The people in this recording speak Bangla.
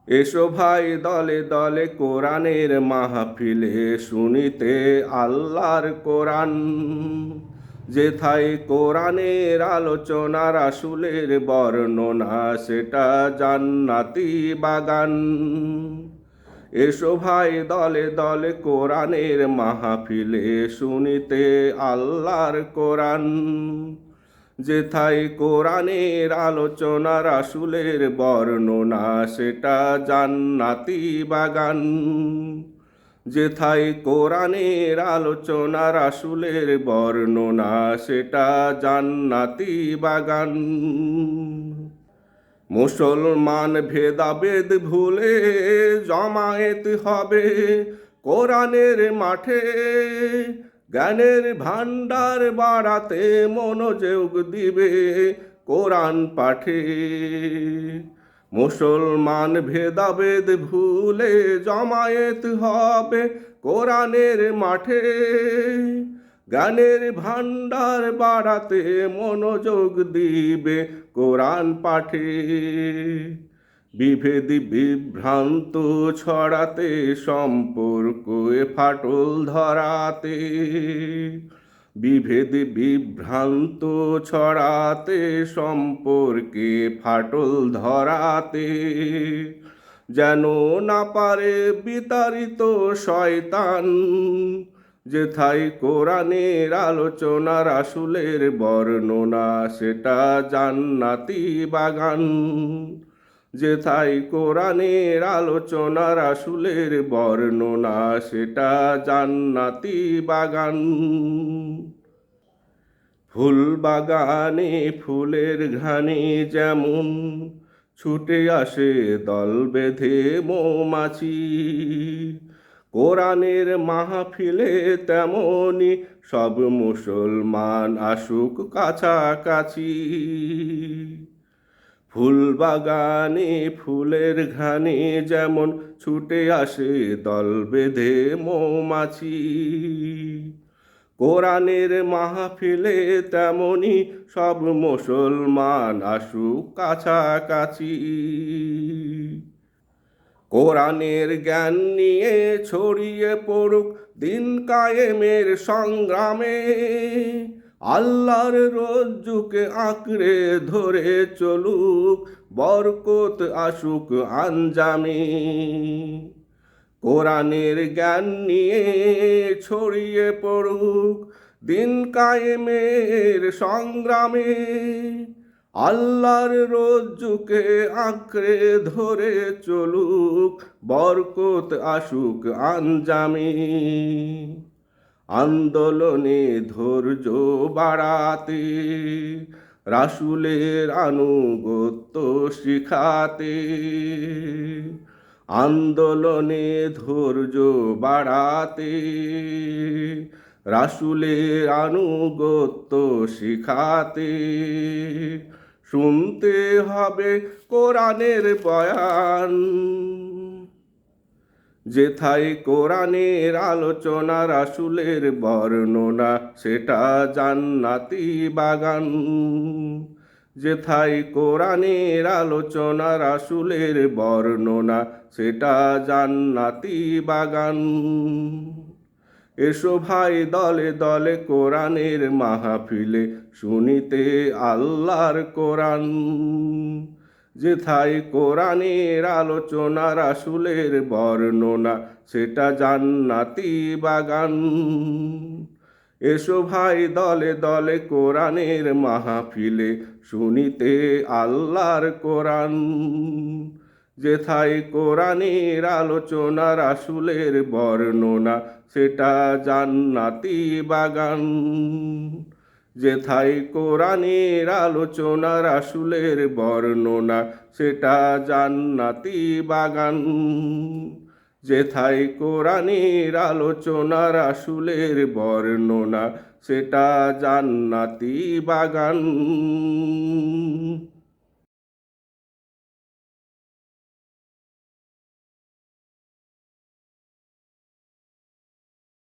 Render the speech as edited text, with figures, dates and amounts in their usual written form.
এসো ভাই দলে দলে কোরআনের মাহফিলে শুনিতে আল্লাহর কোরআন। যেথায় কোরআনের আলোচনা রাসূলের বর্ণনা সেটা জান্নাতি বাগান। এসো ভাই দলে দলে কোরআনের মাহফিলে শুনিতে আল্লাহর কোরআন। যেথায় কোরআনের আলোচনা রাসূলের বর্ণনা সেটা জান্নাতি বাগান। যেথায় কোরআনের আলোচনা রাসূলের বর্ণনা সেটা জান্নাতি বাগান। মুসলমান ভেদাভেদ ভুলে জমায়েত হবে কোরআনের মাঠে। জ্ঞানের ভান্ডার বাড়াতে মনোযোগ দিবে কোরআন পাঠে। মুসলমান ভেদাভেদ ভুলে জমায়েত হবে কোরআনের মাঠে। জ্ঞানের ভান্ডার বাড়াতে মনোযোগ দিবে কোরআন পাঠে। বিভেদ বিভ্রান্ত ছড়াতে সম্পর্কে ফাটল ধরাতে। বিভেদ বিভ্রান্ত ছড়াতে সম্পর্কে ফাটল ধরাতে। যেন না পারে বিতাড়িত শয়তান। যেথায় কোরআনের আলোচনা রাসূলের বর্ণনা সেটা জান্নাতি বাগান। যেথায় কোরআনের আলোচনা রাসূলের বর্ণনা সেটা জান্নাতি বাগান। ফুল বাগানে ফুলের ঘ্রাণে যেমন ছুটে আসে দল বেঁধে মৌমাছি। কোরআনের মাহফিলে তেমনি সব মুসলমান আসুক কাছাকাছি। ফুল বাগানে ফুলের ঘ্রাণে যেমন ছুটে আসে দল বেঁধে মৌমাছি। কোরআনের মাহফিলে তেমনি সব মুসলমান আসুক কাছাকাছি। কোরআনের জ্ঞান নিয়ে ছড়িয়ে পড়ুক দিন কায়েমের সংগ্রামে। আল্লাহর রজ্জুকে আঁকড়ে ধরে চলুক বরকত আসুক আঞ্জামে। কোরআনের জ্ঞান নিয়ে ছড়িয়ে পড়ুক দিন কায়েমের সংগ্রামে। আল্লাহর রজ্জুকে আঁকড়ে ধরে চলুক বরকত আসুক আঞ্জামে। আন্দোলনে ধৈর্য বাড়াতে রাসূলের আনুগত্য শিখাতে। আন্দোলনে ধৈর্য বাড়াতে রাসূলের আনুগত্য শিখাতে। শুনতে হবে কোরআনের বয়ান। যেথায় কোরআনের আলোচনা রাসূলের বর্ণনা সেটা জান্নাতি বাগান। যেথায় কোরআনের আলোচনা রাসূলের বর্ণনা সেটা জান্নাতি বাগান। এসো ভাই দলে দলে কোরআনের মাহফিলে শুনিতে আল্লাহর কোরআন। যেথায় কোরআনের আলোচনা রাসূলের বর্ণনা সেটা জান্নাতি বাগান। এসো ভাই দলে দলে কোরআনের মাহফিলে শুনিতে আল্লাহর কোরআন। যেথায় কোরআনের আলোচনা রাসূলের বর্ণনা সেটা জান্নাতি বাগান। যেথায় কোরআনের আলোচনা রাসূলের বর্ণনা সেটা জান্নাতি বাগান। যেথায় কোরআনের আলোচনা রাসূলের বর্ণনা সেটা জান্নাতি বাগান।